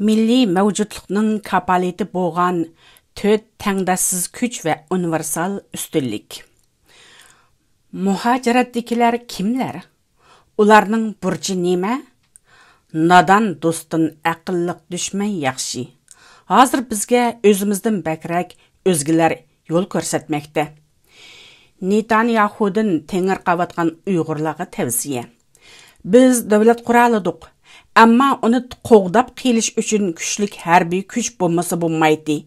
Milliy mavjudlikning kapaleti bo'lgan 4 tangdassiz kuch va universal ustunlik. Muhajiratdagilar kimlar? Ularning burchi nima? Nadan do'stin aqlliq dushman yaxshi. Hozir bizga o'zimizdan bakrak o'zgilar yo'l ko'rsatmoqda. Netanyahudan tengir qavatgan Uyg'urlarga tavsiya. Biz davlat quralidik. Amma uni qo'g'dab qilish uchun kuchlik harbiy kuch bo'lmasa bo'lmaydi.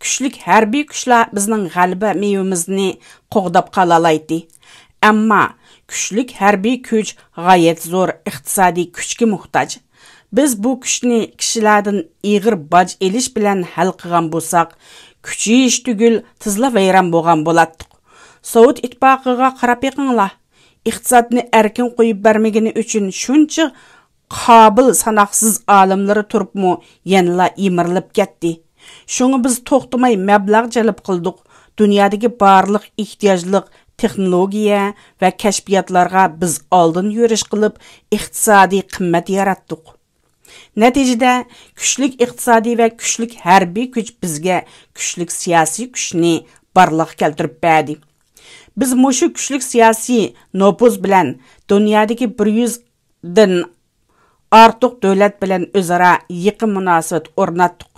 Kuchlik harbiy kuchlar bizning g'alaba mevimizni qo'g'dab qalalaydi. Amma kuchlik harbiy kuch g'oyat zo'r iqtisodiy kuchga muhtoj. Biz bu kuchni kishilardan ig'ir boj elish bilan hal qilgan bo'lsak, kuchiyish tugul tizla vayron bo'lgan bo'lardik. Sovet ittifoqiga qarab yiqinglar. Iqtisodni erkin qo'yib bermagani uchun shuncha qabil sanoqsiz olimlari turibmi yanla imirilib ketdi. Shuni biz to'xtamay mablag' jalb qildik. Dunyodagi barliq ehtiyojliq texnologiya va kashfiyotlarga biz oldin yurish qilib iqtisodiy qimmat yaratdik. Natijada kuchlik iqtisodiy va kuchlik harbiy kuch bizga kuchlik siyosiy kuchni barliq keltirib berdi. Biz mushu kuchlik siyosiy nopuz bilan dunyodagi 100 dan ortiq davlat bilan o'zaro yaqin munosabat o'rnatdik.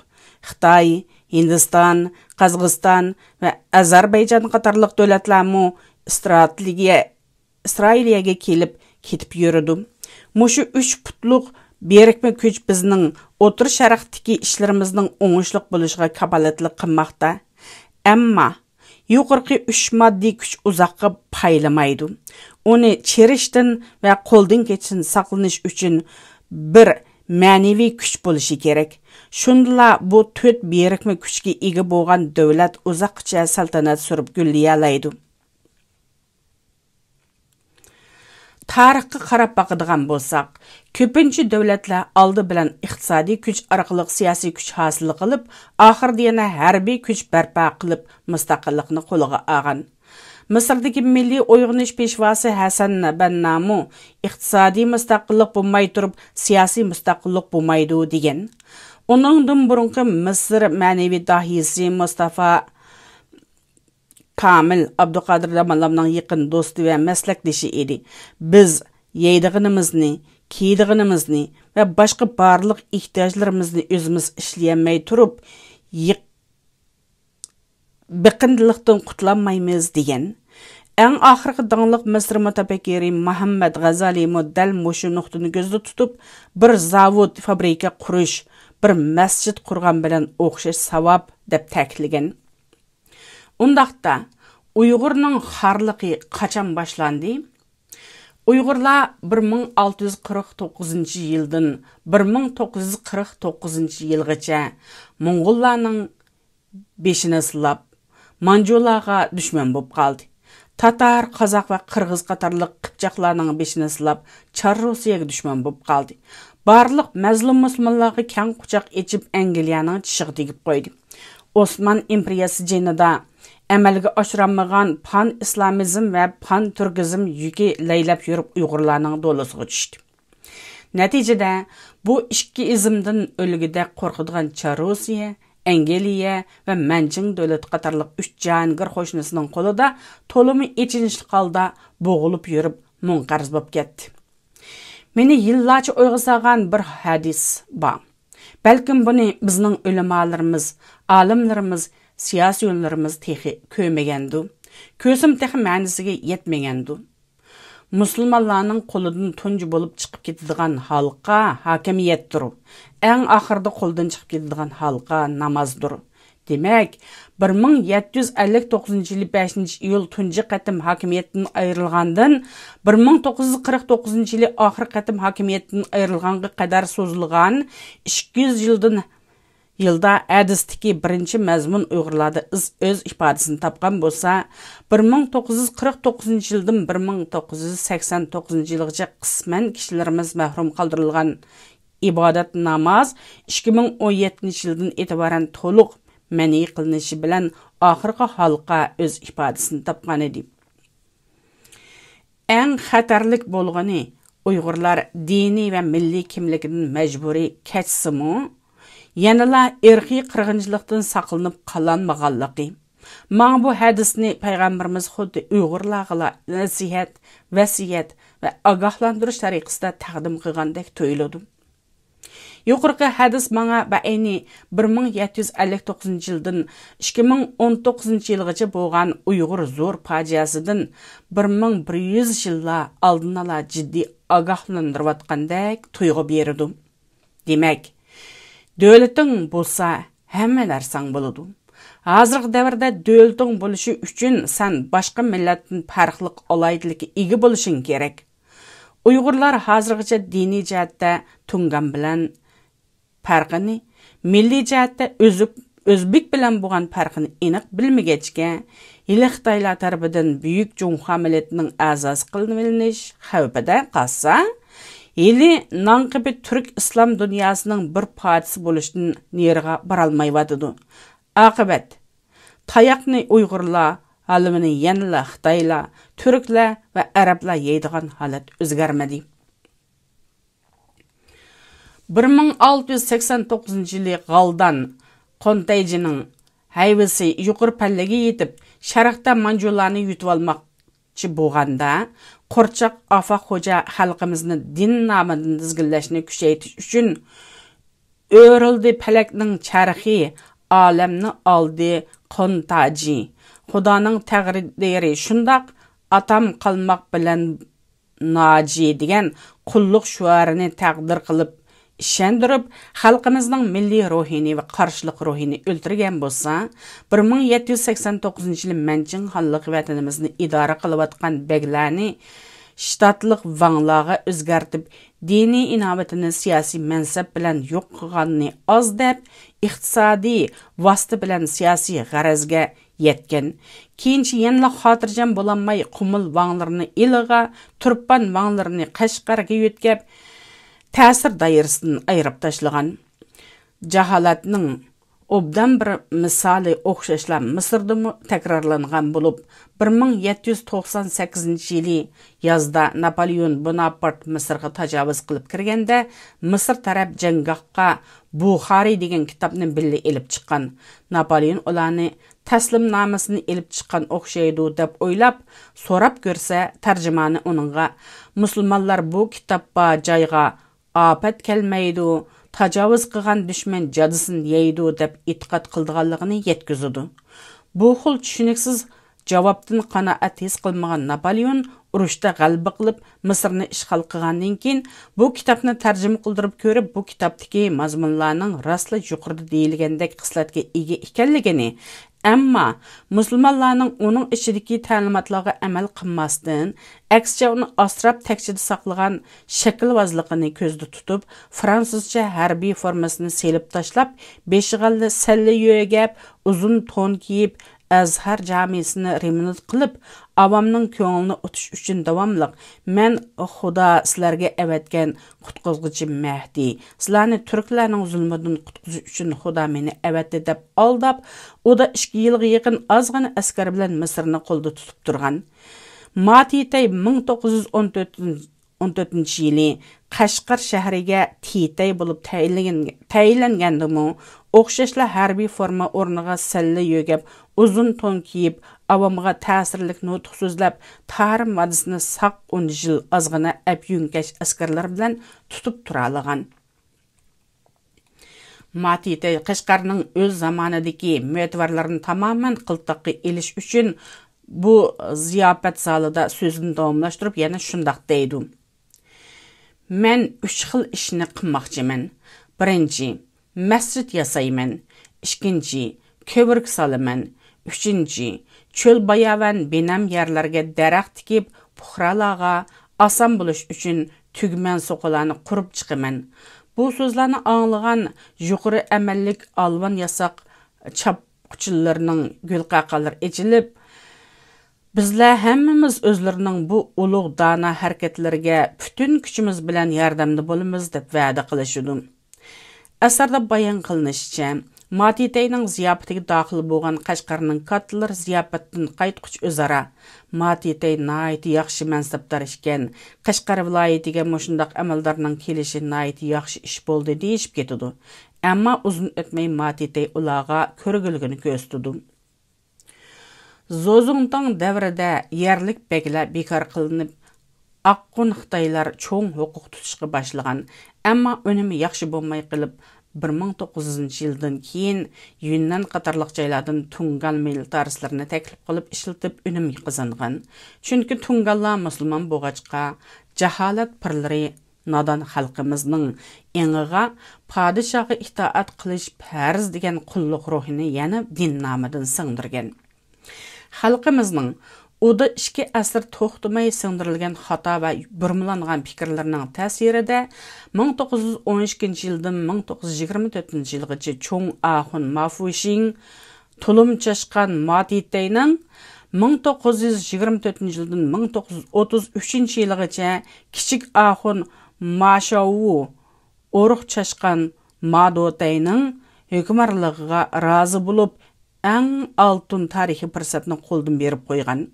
Xitoy, Hindiston, Qozog'iston va Ozarbayjon qatorliq davlatlarmi Isroiliyaga kelib ketib yurdi. Mushu 3 putliq berikma kuch bizning o'tir sharqdagi ishlarimizning o'ngishli bo'lishiga kapolatlik qilmoqda. Ammo yuqorqi 3 moddiy kuch uzoqqa paylamaydi. Uni cherishdan va qo'ldan ketishdan saqlanish uchun bir ma'naviy kuch bo'lishi kerak. Shundala bu 4 berikma kuchga ega bo'lgan davlat uzoqcha saltanat surib gullayalaydi. Tarixga qarab baqadigan bo'lsak, ko'pincha davlatlar oldi bilan iqtisodiy kuch orqali siyosiy kuch hosil qilib, oxirida yana harbiy kuch barpo qilib mustaqillikni qo'liga olgan. Misrdagi milliy uyg'onish peshvosi Hasan Bannamu iqtisodiy mustaqillik bo'lmay turib, siyosiy mustaqillik bo'lmaydi degan. Uningdan burungi Misr ma'naviy dahisi Mustafa Kamil Abduqodir Damallamning yaqin do'sti va maslakdoshi edi. Biz yeydiganimizni, kiydiganimizni va boshqa barliq ehtiyojlarimizni o'zimiz ishlayolmay turib, biqindilikdan qutlanmaymiz degan. Eng oxirgi dangliq Misr mutafakkiri Muhammad G'azali muddal mushu nuqtani ko'zda tutib, bir zavod, fabrika qurish, bir masjid qurgan bilan o'xshash savob deb ta'kidlagan. Undaqda Uyg'urning xorligi qachon boshlandi? Uyg'urlar 1649-yildan 1949-yilgacha Mo'ng'ullarning beshini silab, Manjularga dushman bo'lib qoldi. Tatar, Qozoq va Qirg'iz qatorliq Qipchoqlarning beshini silab, Char Rossiyaga dushman bo'lib qoldi. Barliq mazlum musulmonlarga keng quchoq echib Angliyaning tishig'i tegib qo'ydi. Osman imperiyasi jinida amalga oshirolmagan pan-islamizm va pan-turkizm yuki laylab yurib Uyg'urlarning do'lisiga tushdi. Natijada bu ikki izmdan o'ligida qo'rqadigan Char Rossiya, Angliya va Manjing davlat qatorliq 3 jahongir qo'shnisining qo'lida to'limi echinishli holda bo'g'ilib yurib munqarz bo'lib ketdi. Meni yillarcha o'yga solgan bir hadis bor. Balkim buni bizning ulamolarimiz, olimlarimiz, siyosiyonlarimiz texi ko'magandu. Ko'sim texi ma'nisiga yetmagandu. Musulmonlarning qo'lidan tunji bo'lib chiqib ketadigan xalqqa hokimiyatdir. Eng oxirida qo'ldan chiqib ketadigan xalqqa namozdir. Demak, 1759-yil 5-iyul tunji qatim hokimiyatdan ayrilgandan 1949-yil oxir qatim hokimiyatdan ayrilganga qadar so'zilgan 200 yilda hadisdagi birinchi mazmun Uyg'urlarda o'z ifodasini topgan bo'lsa, 1949-yildan 1989-yilgacha qisman kishilarimiz mahrum qoldirilgan ibodat namoz 2017-yildan e'tiboran to'liq ma'ni qilinishi bilan oxirgi xalqqa o'z ifodasini topgan edi. Eng xatarlik bo'lgani Uyg'urlar diniy va milliy kimligidan majburiy kechsimi yanıla irqiy qirg'inchilikdan saqlanib qalanmaganligi. Maң bu hadisni Peygamberimiz xuddi Uyg'urlarga nasihat, vasiyat va ogohlantirish tariqasida taqdim qilgandek tuyuladi. Yuqorqi hadis maڭa ba'ayni 1759 yildan 2019 yilgacha bo'lgan Uyg'ur zo'r fojiasidan 1100 yillar oldin ala jiddiy ogohlantirayotgandek tuyg'u berdi. Demak, davlating bo'lsa, hamma narsang bo'ladi. Hozirgi davrda davlating bo'lishi uchun sen boshqa millatdan farqli alaydilikka ega bo'lishing kerak. Uyg'urlar hozirgacha diniy jihatda tungan bilan farqini, milliy jihatda o'zbek bilan bo'lgan farqini aniq bilmagachga, hali Xitoylar tarafidan buyuk Junxo millatining a'zosi qilinish xavfida qolsa, hali nanqibi turk islom dunyosining bir parchasi bo'lishdan neriga borolmayotidi. Aqibat tayoqni Uyg'urlar, alimini yanıla Xitoylar, turklar va arablar yeydigan holat o'zgarmadi. 1689 yili G'aldan Qontayjining hayvisi yuqori pallaga yetib, sharqda manjularni yutib olmoqchi bo'lganda, Qo'rchoq Afaq xo'ja xalqimizni din nomidan dizginlashni kuchaytirish uchun o'rildi falakning charxi, olamni oldi Qontaji. Xudoning taqdiri shundoq, atam qalmoq bilan noji degan qulluq shuarini taqdir qilib ishondirib, xalqimizning milliy ruhini va qarshilik ruhini o'ltirgan bo'lsa, 1789 yil Manching xonligi vatanimizni idora qilayotgan beglarni shtatlik vanglarga o'zgartib, diniy inovatini siyosiy mansab bilan yo'q qilganini oz deb, iqtisodiy vosita bilan siyosiy g'arazga yetgan. Keyinchi yanla xotirjam bo'lanmay qumul vanglarini Ilg'a, turpan vanglarini Qashqarga yo'tkab, ta'sir doirasidan ayirib tashlagan. Jaholatning obdan bir misoli o'xshashlar Misrda takrorlangan bo'lib, 1798 yili yozda Napoleon Bonaparte Misrga tajovuz qilib kirganda, Misr taraf janggohga Buxoriy degan kitobni birga elib chiqqan. Napoleon ularni taslimnomasini elib chiqqan o'xshaydi deb o'ylab, so'rab ko'rsa, tarjimoni uningga musulmonlar bu kitobga joyga afat kelmaydi, tajovuz qilgan dushman jazisin yeydi deb e'tiqod qilganligini yetkazadi. Bu xil tushuniksiz javobdan qanoat his qilmagan Napoleon urushda g'alaba qilib Misrni ishg'ol qilgandan keyin bu kitobni tarjima qildirib ko'rib, bu kitobdagi mazmunlarning rostla yuqorida deyilgandek xislatga ega ekanligini, ammo musulmonlarning uning ichidagi ta'limotlarga amal qilmasdan, aksicha uni asrab takchida saqlagan shaklvozligini ko'zda tutib, fransuzcha harbiy formasini selib tashlab, beshig'alli salla yo'gab, uzun to'n kiyib, Azhar jamisini remonat qilib, avomning ko'nglini o'tish uchun davomliq "Men Xudo sizlarga avatgan qutqizuvchi Mahdi, sizlarni turklarning zulmidan qutqizish uchun Xudo meni avatdi" deb aldab, u da 2 yilga yaqin ozg'ina askar bilan Misrni qo'lda tutib turgan. Matitay 1914 yili Qashqar shahriga Titay bo'lib tayinlangandimi, o'xshashla harbiy forma o'rniga salla yo'gab, uzun to'n kiyib, avomga ta'sirlik nutq so'zlab, tarim vadisini saq 10 yil ozg'ina apyunkash askarlar bilan tutib turalagan. Matitay Qashqarning o'z zamonidagi mo'tavarlarini tamoman qiltaqqa elish uchun bu ziyofat zalida so'zini davomlashtirib yana shundoq deydi. Men 3 xil ishni qilmoqchiman. Birinchi, masjid yasayman. Ikkinchi, ko'brik solaman. Uchinchi, cho'l bayavan benam yerlarga daraxt tikib, puhralarga oson bo'lish uchun tugman so'qalarni qurib chiqaman. Bu so'zlarni anglagan yuqori amallik alvan yasoq chapquchillarning gulqaqalari echilib, bizlar hammamiz o'zlarining bu ulug' dana harakatlariga butun kuchimiz bilan yordamda bo'lamiz deb va'da qilishdi. Asarda bayon qilinishicha, Matitayning ziyofatiga daxil bo'lgan Qashqarning kattalar ziyofatdan qaytquch o'zara Matitay nihoyatda yaxshi mansabdor ekan, Qashqar viloyatiga mushundaq amaldorning kelishi nihoyatda yaxshi ish bo'ldi deyishib ketadi. Әмма uzun ötmey Matitey ulağa körgülgünü göstüdü. Zozungtang davrida yerlik bekler bekar kılınıp Аққын Xitaylar çoğun hukuk tutuşqı başlagan, әмма önümü yaxşı bolmay qılıp 1900 yıldan keyin Yunnan qatarlıq jaylardan Tungal militarislerini təklif qılıp işiltip önüm qazanğan. Çünki Tungallar musulman boğaçqa jahalat pirleri nadan xalqımızның eňiga padişahı itaat qilish farz degan qulluq ruhini yana din namidan singdirgan. Xalqımızның Oda 2 asır toxtumay sığdırılgan xata və burmulanğan fikirlərinin təsirində 1912 yıldan 1924 yılgacha çoğun Ahun Mafushin tulum çaşqan Matiteynin 1924 yıldan 1933 yılgacha kiçik Ahun Mashawu oruq çaşqan Madoteynin hükümranlığına razı bulup ən altın tarixi fırsatını qo'ldan berib qo'ygan.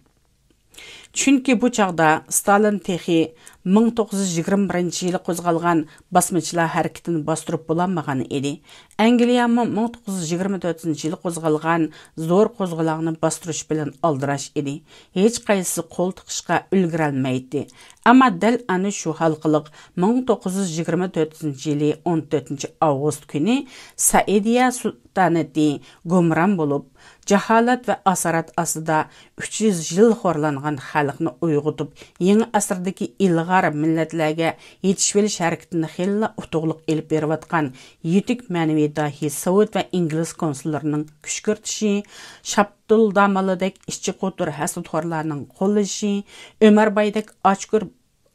Çünki bu çağda Stalin texi 1921 yılı qo'zg'algan basmachilar hareketini bastırıp bulanmagan edi. Angliya 1924 yılı qo'zg'algan zo'r qo'zg'aloqni bastırış bilan aldirash edi. Hech qaysi qo'l tiqishga ulgurolmaydi. Ama dal ana shu halqiliq 1924 yılı 14 avgust günü Saidiya sultanati gumran bolup, jahalat ve asarat asıda 300 yıl xorlanğan xalqni uyg'otib, yeni asırdaki ilg'ar millatlarga yetishvelish harakatini xilla utuqliq elib berayotgan yetuk ma'naviy dahi Sovet ve İngiliz konsullarining kuch kiritishi, Shabdul Damalidek ishchi qo'tir hasudxorlarning qo'llashi, Ömerbaydek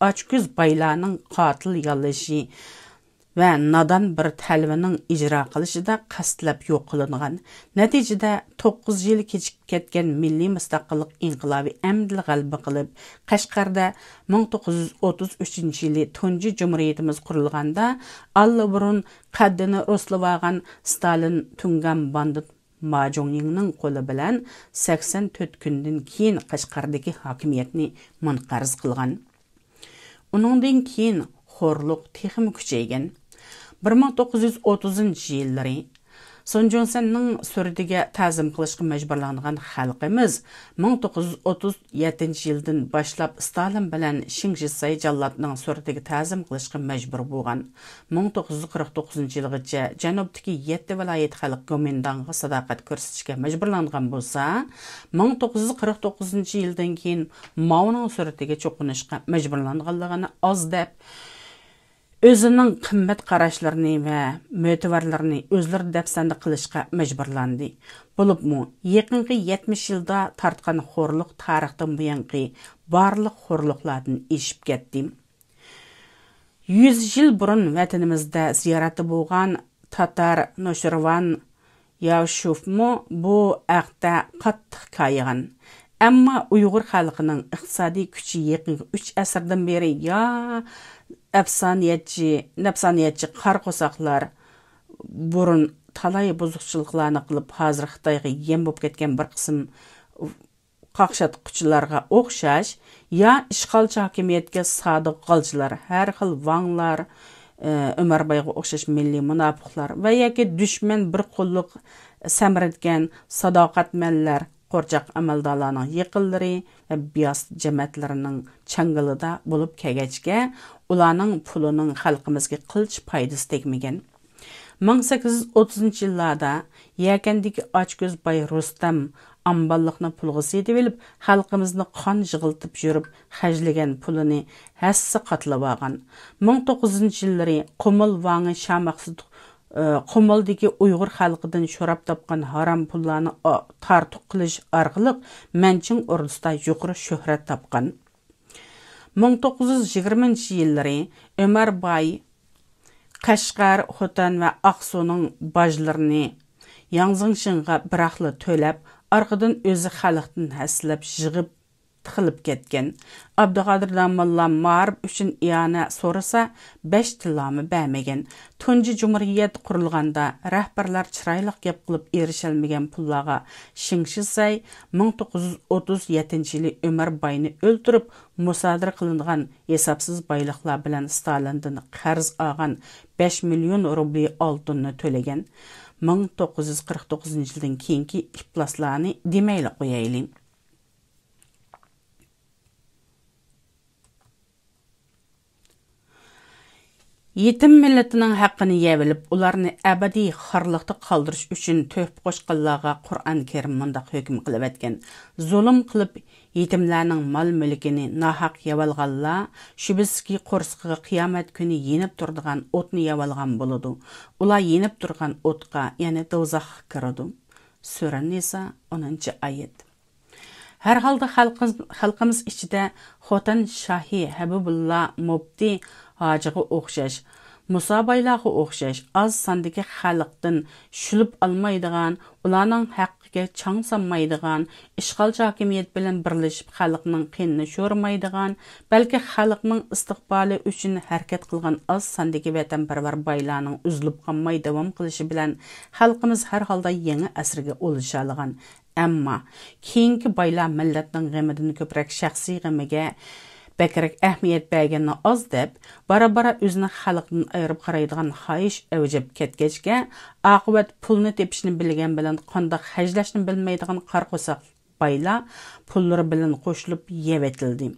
açgöz baylarning qatil yollashi ve nadan bir talvinin icra qilishida qastlab yo'q qilingan. Natijada 9 yil kechikib ketgan milliy mustaqillik inqilobi amdil g'alaba qilib, Qashqarda 1933 yili tunji Cumhuriyetimiz qurilganda allaburun qaddini rostlagan Stalin tungan bandit Ma Zhongyingning qo'li bilan 84 kundan keyin Qashqardagi hokimiyatni munqarz qilgan. Uningdan keyin xo'rliq texmi kuchaygan. 1930 yillari Sun Yat-senning suratiga ta'zim qilishga majburlangan xalqimiz 1937 yildan boshlab Stalin bilan Shingshitsay jallatning suratiga ta'zim qilishga majbur bo'lgan. 1949 yilgacha janubdagi 7 viloyat xalq gomindonga sadoqat ko'rsatishga majburlangan bo'lsa, 1949 yildan keyin Maoning suratiga cho'qinishga majburlanganligini oz deb özünün qimmat qarashlarini va mo'tavarlarini o'zlari dafsanda qilishga majburlandi. Bo'libmi, yaqinqi 70 yilda tartgan xo'rliq tarixdan buyanqi barliq xo'rliqlardan eshib ketdi. 100 yil burun vatanimizda ziyarati bo'lgan Tatar Noshirvan Yavshufmu bu aqda qattiq kaygan. Ammo Uyg'ur xalqining iqtisodiy kuchi yaqinqi 3 asrdan beri ya nafsaniyatchi qarqo'saqlar burun talay buzuqchiliklarni qilib hozir Xitoyga yem bo'lib ketgan bir qism qaqshatquchilarga o'xshash ya ishg'olchi hokimiyatga sodiq qolchilar, har xil vanglar, Ömerbayga o'xshash milliy munofiqlar va yoki dushman bir qo'lliq samratgan sadoqatmanlar qo'rchoq amaldorlarning yiqillari va biyos jamoatlarining changilida bo'lib kelgachga ularning pulining xalqimizga qilch foydasi tegmagan. 1830 yillarda Yakandagi ochko'z boy Rustam amballiqni pulga setib olib, xalqimizni qon yig'iltib yurib, xajlagan pulini hassa qatlab olgan. 1900 yillari Qumul Vangi Shamaqsud Qumaldagi Uyg'ur xalqidan sho'rab topgan haram pullarni tartuq qilish orqali Manching ordusida yuqori shuhrat topgan. 1920-yillari Ömerbay Qashqar, Xotan va Aqsuning bajlarini Yangzingshinga biraqli to'lab, orqadan o'zi xalqdan haslab yig'ib tıxılıp ketken. Abdüqadir Damolla ma'arif üçün iyana sorasa 5 tillamı bərmegen. Tunji Cumhuriyet qurulğanda rəhbərlər çırayliq gep qılıb erişelmegen pullağa şingşisay 1937 yılı Ömer Bayni öldürüp musadir qılınğan hesapsız baylıqlar bilen Stalin'dan qarz alğan 5 milyon rubli altınını төлеген. 1949 yıldan keyinki iflaslarını demeyle qoyaylı. Yetim milletinin haqqını yevilip, ularını əbədi xarlıqda qaldırış üçün töhfə qoşqanlarga Qur'an Kerim mundaq hökm qılıb etken. Zulüm qılıb yetimlərinin mal mülkini nahaq yevalğanlar, şübhəsiz qorsqıga qiyamet günü yenib turduğan otni yevalğan boludu. Ular yenib turğan otqa, yani dozaq kiradi. Sura Nisa 10. ayet. Her halda xalqımız içide Xotan Şahi Habibullah Mubdi Hacığı oxşaş, Musa baylağı oxşaş, az sandaki xalqdan şülüp almaydıgan, ularning haqqiga çang sanmaydıgan, işğalçı hakimiyet bilen birleşip xalqning qenini şormaydıgan, belki xalqning istiqbali üçün hərəkət qılğan az sandaki vatanparvar baylarning üzülüp qalmay davam qilishi bilen xalqımız her halda yeni əsrge oluşalıgan. Amma keyinki baylar milletning g'amidan ko'proq shaxsiy g'amiga Bekirek əhliyet bəygenini az deb, bara-bara özünü xalqdan ayırıb qaraydigan xayiş əvcəb ketkeçke, aqıbət pulunu tepişini bilgen bilen, qandaq xəcləşini bilmeydigan qarqısaq bayla pulları bilen qoşulub yevetildi.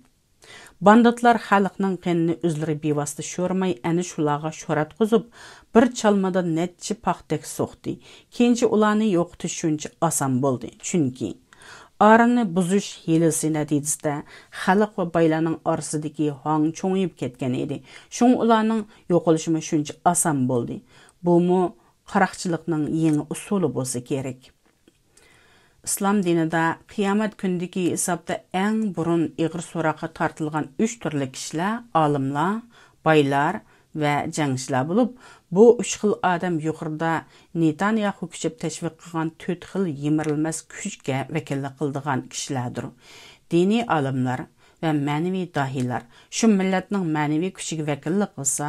Banditlar xalqның qenini özləri bevasitə şormay, əni şulağa şorat qızıb, bir çalmada netçi paxtek soxdi. Kenci ulanı yoxtu şunca asan boldu. Çünki Arını buzuş hilisi nəticəsində xalq və baylarning arasındakı hang çoğuyub ketken idi. Şun ularning yo'qolishimi shuncha asan bo'ldi. Bu qaraqchilikning yangi usuli bo'lsa kerak. İslam dinida qiyomat kundagi hisobda eng burun ig'ir so'roqqa tortilgan 3 turli kishilar, olimlar, baylar va jangchilar bo'lib, bu 3 xil odam yuqorida Netanyahu kuchib tashviq qilgan 4 xil yemirilmas kuchga vakillik qildigan kishilardir. Diniy olimlar va ma'naviy dahiylar shu millatning ma'naviy kuchiga vakillik qilsa,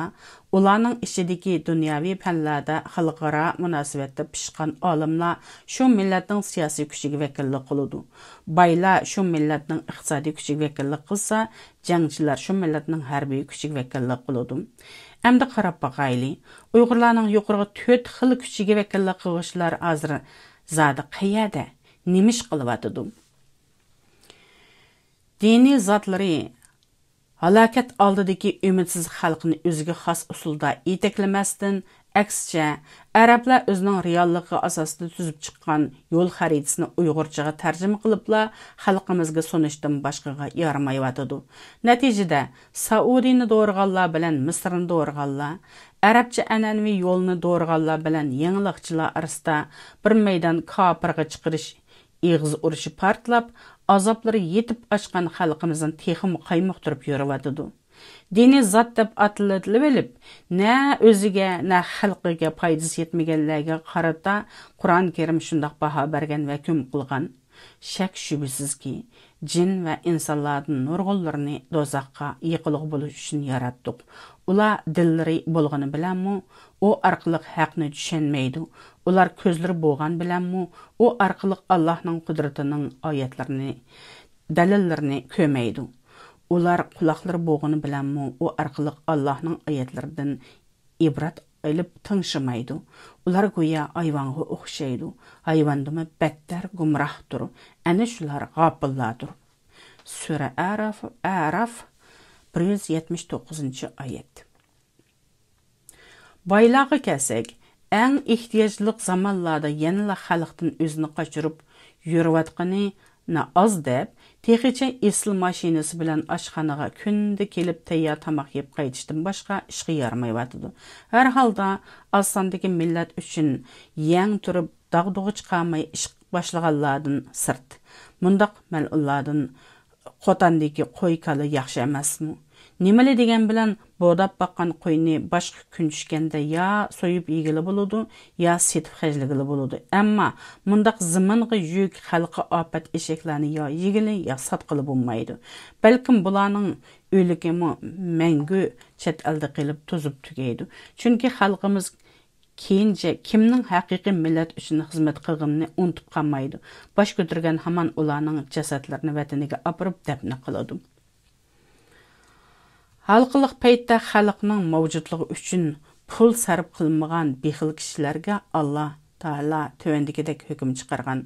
ularning ichidagi dunyoviy fanlarda xalqaro munosabatda pishgan olimlar shu millatning siyosiy kuchiga vakillik qiladi. Baylar shu millatning iqtisodiy kuchiga vakillik qilsa, jangchilar shu millatning harbiy kuchiga vakillik qiladi. Әмді қарап бақайлы, ұйғырларның yuqorғы 4 xil kuchiga vakillik qilishlar hozir zodi qayerda, nemish qilyotidi? Diniy zotlari halokat oldidagi umidsiz xalqni o'ziga xos usulda yetaklamasdan, aksicha arablar o'zining realligiga asosida tuzib chiqqan yo'l xaritasini uyg'urchaga tarjima qilibla xalqimizga sunishdan boshqaga yaramayotidi. Natijada Saudiyni do'rg'anlar bilan Misrni do'rg'anlar, arabcha an'anaviy yo'lni do'rg'anlar bilan yangilikchilar orasida bir maydon kofirga chiqarish eg'iz urushi portlab, azoblari yetib ochgan xalqimizning texim qaymoq turib yuribdi. Dini zat deb atılatilib elib, nə özüge, nə xalqiga faydası yetmegenlərə qarata Qur'an Kerim şundaq baha bergen və hüküm qılğan. Şək şübhəsiz ki, cin və insanlardan nurgullarını dozaqqa yıqılıq buluş üçün yaratdıq. Ular dilləri bolğanı bilənmi, o arqılıq haqni düşənməydi. Ular közləri boğan bilənmi, o arqılıq Allah'ın qudretinin ayetlərini, dəlillərini köməydi. Ular qulaqları boğunu bilenmi, o arqılıq Allah'ın ayetlerden ibrat elib tınşımaydı. Ular goya ayvanğı oxşaydı. Ayvandımı bəttər gumrahdır. Әні şular qapıllardır. Sura Araf 179. ayet. Baylağı kəsək, ən ihtiyaclıq zamanlarda yanıla xalqdan özünü qaçırıb yürüvatqını az deb, texiçə esl maşinası bilan aşxanaga kündə kelib tayyor tamaq yeb qaytishdan boshqa ishga yaramayotidi. Har holda Osmondagi millat uchun yang turib dag'dug'i chiqarmay ish boshlaganlardan sirt. Mundaq mal'ullardan Xotandagi qo'y kala yaxshi emasmi? Немеле деген bilan бодап баққан қойны башқа күн түшкенде я сойып егілі болуды, я сетіп қәжілігілі болуды. Әмма мұндақ зымынғы жүк халқы апат ешекләні я егілі, я сатқылы болмайды. Бәлкім бұланың өлігімі мәңгі чәт әлді қиліп тұзып түгейді. Чүнки халқымыз кейінше кімнің хақиқи millet үшін қызмет қылғынны ұнтып қамайды. Баш көтірген хаман оланың жасатларыны вәтініге апырып дәпні қылады. Халқылық пәйтті халықның мавжудлығы үшін pul sarf qilmagan bexil kishilarga Alloh taolo tövendikidek hukm chiqargan.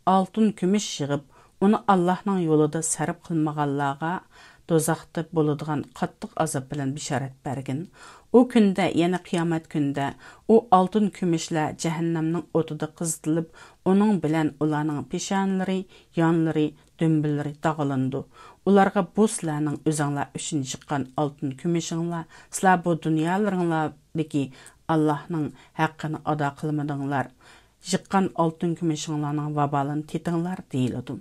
Altın kumush yig'ib, uni Allohning yo'lida sarf qilmaganlarga do'zaxda bo'ladigan qattiq azob bilan bishorat bergan. O kunda, yana qiyomat kunda, o altın kumushlar jahannamning o'tida qizitilib, uning bilan ularning peshonalari, yonlari, dömbillari dağılındı. Ularga bu sizlarning o'zinglar uchun chiqqan altın kumushinglar, sizlar bu dunyolarning Allohning haqqini ado qilmadinglar. Chiqqan altın kumushinglarning vabalini tetinglar deyiladi.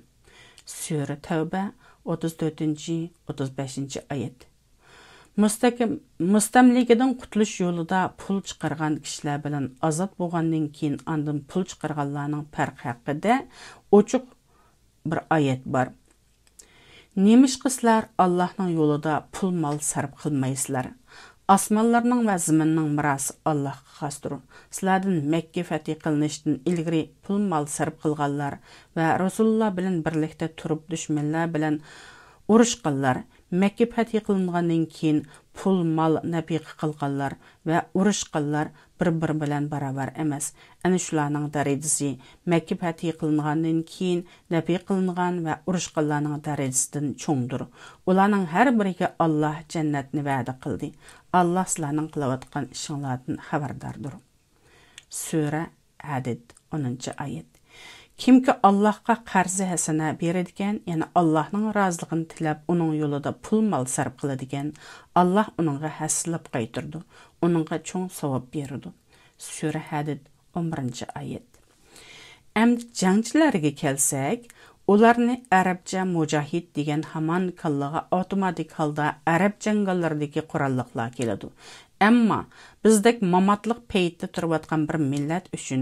Sura Tavba 34-35 oyat. Mustamlikadan qutulish yo'lida pul chiqargan kishilar bilan ozod bo'lgandan keyin andin pul chiqarganlarning farqi haqida ochiq bir oyat bor. Nemişqi sizlar Allohning yo'lida pul mol sarf qilmaysizlar. Osmonlarning va zaminning mirosi Allohga xosdir. Sizlardan Makka fath qilinishdan ilgari pul mol sarf qilganlar va Rasululloh bilan birlikda turib dushmanlar bilan urushganlar, Makka fath qilingandan keyin pul mol nafiq qilganlar va urushganlar bir bilan barabar emas. Ana shularning darajasi Makka fath qilingandan keyin nafiq qilingan va urushganlarning darajasidan cho'ngdir. Ularning har biriga Alloh jannatni va'da qildi. Alloh sizlarning qilayotgan ishinglardan xabardordir. Sura Hadid 10-oyat. Kimki Allohga qarzi hasana beradigan, ya'ni Allohning roziligini tilab, uning yo'lida pul mol sarf qiladigan, Alloh uningga hasilab qaytirdi, uningga cho'ng savob berdi. Sura Hadid 11-oyat. Endi jangchilarga kelsak, ularni arabcha mujahid degan hamon kallaga avtomatik holda arab jangallardagi qurolliqlar keladi. Ammo bizdek mamatliq paytda turayotgan bir millat uchun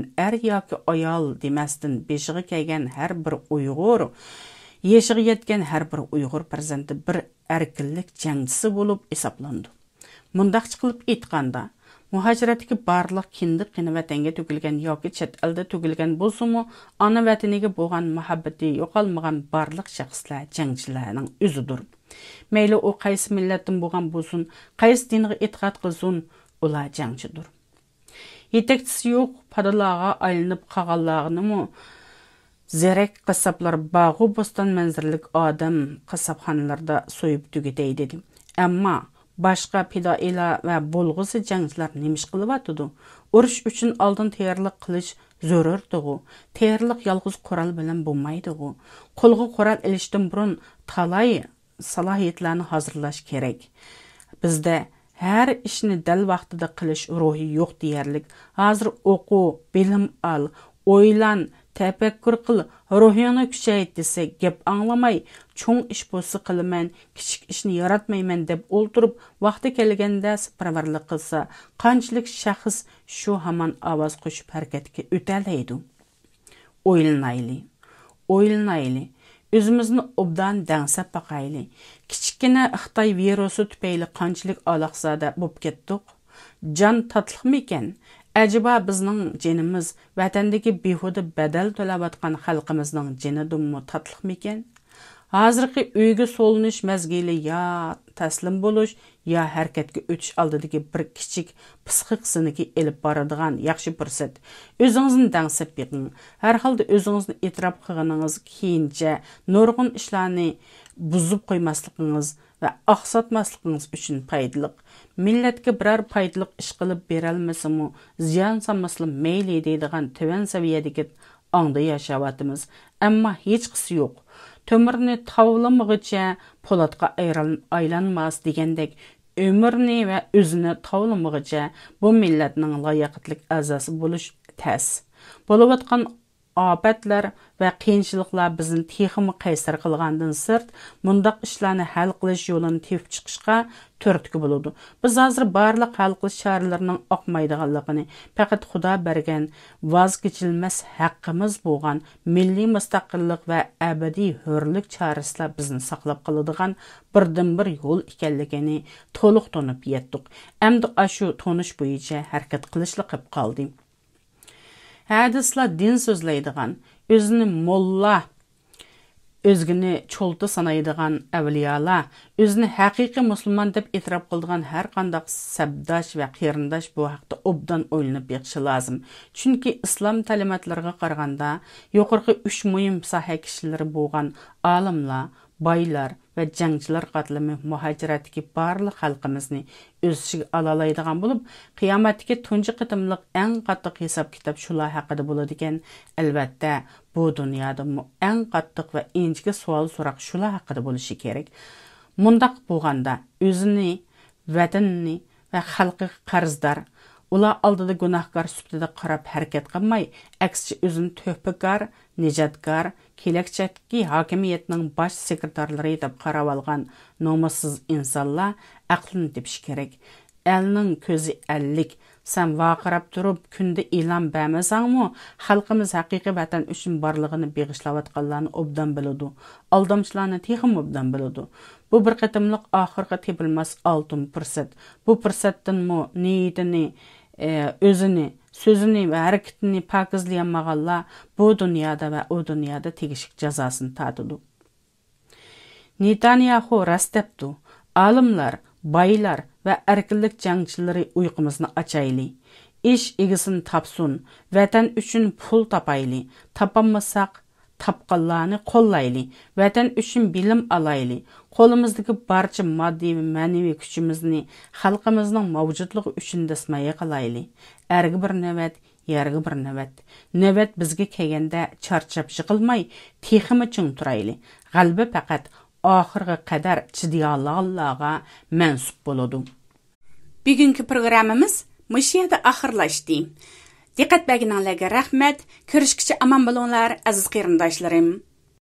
yoki ayol demasdan beshiga kelgan har bir Uyg'ur, yeshiga yetgan har bir Uyg'ur farzandi bir erkinlik jangchisi bo'lib hisoblandi. Mundaqcha qilib aytganda, muhojiratdagi barliq kindiq qini vatanga to'kilgan yoki chet elda to'kilgan bo'lsa-mu, ona vataniga bo'lgan muhabbati yo'qolmagan barliq shaxslar jangchilarning o'zidir. Meyli o qaysi millatdan bo'lgan bo'lsin, qaysi dinga e'tiqod qilsin, ular jangchidir. Yetakchisi yo'q padalarga aylanib qolganlarni zerak qassoblar bog'u boston manzirlik odam qassobxonalarda so'yib tugatay dedi. Ammo boshqa fidoilar va bo'lg'usi jangchilar nemish qilyotdi? Urush uchun oldin tayyorlik qilish zarurdir. Tayyorlik yolg'iz qurol bilan bo'lmaydi. Qo'lga qurol ilishdan burun talay salohiyatlarni hozirlash kerak. Bizda har ishni dal vaqtida qilish ruhi yo'q deyarlik. Hozir o'qu, bilim ol, o'ylan, tafakkur qil, ruhingni kuchayt desa gap anglamay, cho'ng ish bo'lsa qilaman, kichik ishni yaratmayman deb o'ltirib, vaqti kelganda safarbarlik qilsa, qanchalik shaxs shu hamon ovoz qo'shib harakatga o'talaydi. O'ylanayli. Özümüzni obdan dangsab baqayli. Kichikgina Xitoy virusi tufayli qanchalik alaqsada bo'lib ketdik. Jon tatliqmi ekan? Acaba bizning jinimiz vatandagi behuda badal to'layotgan xalqimizning jinidimi tatliqmi ekan? Hozirgi uyga solinish mazgili ya taslim bo'lish ya harakatga o'tish oldidagi bir kichik psixik siniki elib boradigan yaxshi fursat. O'zingizni dangsab beqing. Har holda o'zingizni e'tirof qilganingiz keyincha nurg'un ishlarni buzib qo'ymasligingiz va oqsatmasligingiz uchun foydali. Millatga biror foydali ish qilib beralmasimi, ziyon solmaslik mayli deydigan tuvan saviyadagi ongda yashayapmiz. Ammo hech qisi yo'q. Tömürni tavlamıgıca polatqa aylanmaz degandek ömürni ve özünü tavlamıgıca bu milletning layoqatlik a'zosi bo'lish tas. Bo'layotgan ofatlar va qiyinchiliklar bizni texmi qaysar qilgandan sirt, mundaq ishlarni hal qilish yo'lini tepib chiqishga turtki bo'ladi. Biz hozir barliq hal qilish choralarining oqmaydiganligini, faqat Xudo bergan voz kechilmas haqqimiz bo'lgan milliy mustaqillik va abadiy hurlik chorasilar bizni saqlab qoladigan birdan-bir yo'l ekanligini to'liq tonib yetdik. Endi shu tonish bo'yicha harakat qilishli qilib qoldim. Hadislar din so'zlaydigan, o'zini molla, o'zgini cho'lta sanaydigan avliyolar, o'zini haqiqiy musulmon deb e'tirof qiladigan har qanday sabdosh va qarindosh bu haqda obdan o'ylanib beqishi lozim. Chunki islom ta'limotlariga qaraganda yuqorqi 3 muhim soha kishilari bo'lgan olimlar, boylar va jangchilar qatlami muhojiratdagi barliq xalqimizni o'z ichiga olalaydigan bo'lib, qiyomatdagi tunji qitimliq eng qattiq hisob kitob shular haqida bo'ladi ekan. Albatta, bu dunyoda eng qattiq va injiga savol so'roq shular haqida bo'lishi kerak. Mundaq bo'lganda o'zini, vatanini va xalqiga qarzdor, ular oldida gunohkor sifatida qarab harakat qilmay, aksicha o'zini to'hpakor, nijotkor, kelajakdagi hokimiyatning bosh sekretarlari deb qarab olgan nomussiz insonlar aqlini tepish kerak. Elning ko'zi ellik, sen vaqirab turib kunda e'lon bermasangmi, xalqimiz haqiqiy vatan uchun borlig'ini beg'ishlayotganlarni obdan biladi. Aldamchilarni texim obdan biladi. Bu bir qatimliq oxirgi tepilmas oltin fursat. Bu fursatdan niyatini, o'zini, so'zini va harakatini pokizlayolmaganlar bu dunyoda va u dunyoda tegishli jazosini tatidi. Netanyahu rastapdi. Olimlar, baylar va erkinlik jangchilari uyqumizni ochayli. Ish egisini topsun, vatan uchun pul topayli. Topolmasak tapqanlarni qo'llayli. Vatan uchun bilim olayli. Qo'limizdagi barcha moddiy va ma'naviy kuchimizni xalqimizning mavjudligi uchun dasmaya qilayli. Ergi bir navbat, yergi bir navbat. Navbat bizga kelganda charchab yiqilmay, teximi ching turayli. G'alaba faqat oxirgi qadar chidiyollarga mansub bo'ladi. Bugungi programmamiz mush yerda oxirlashdi. Diqqat berganingizga rahmat. Ko'rishguncha omon bo'linglar, aziz qarindoshlarim.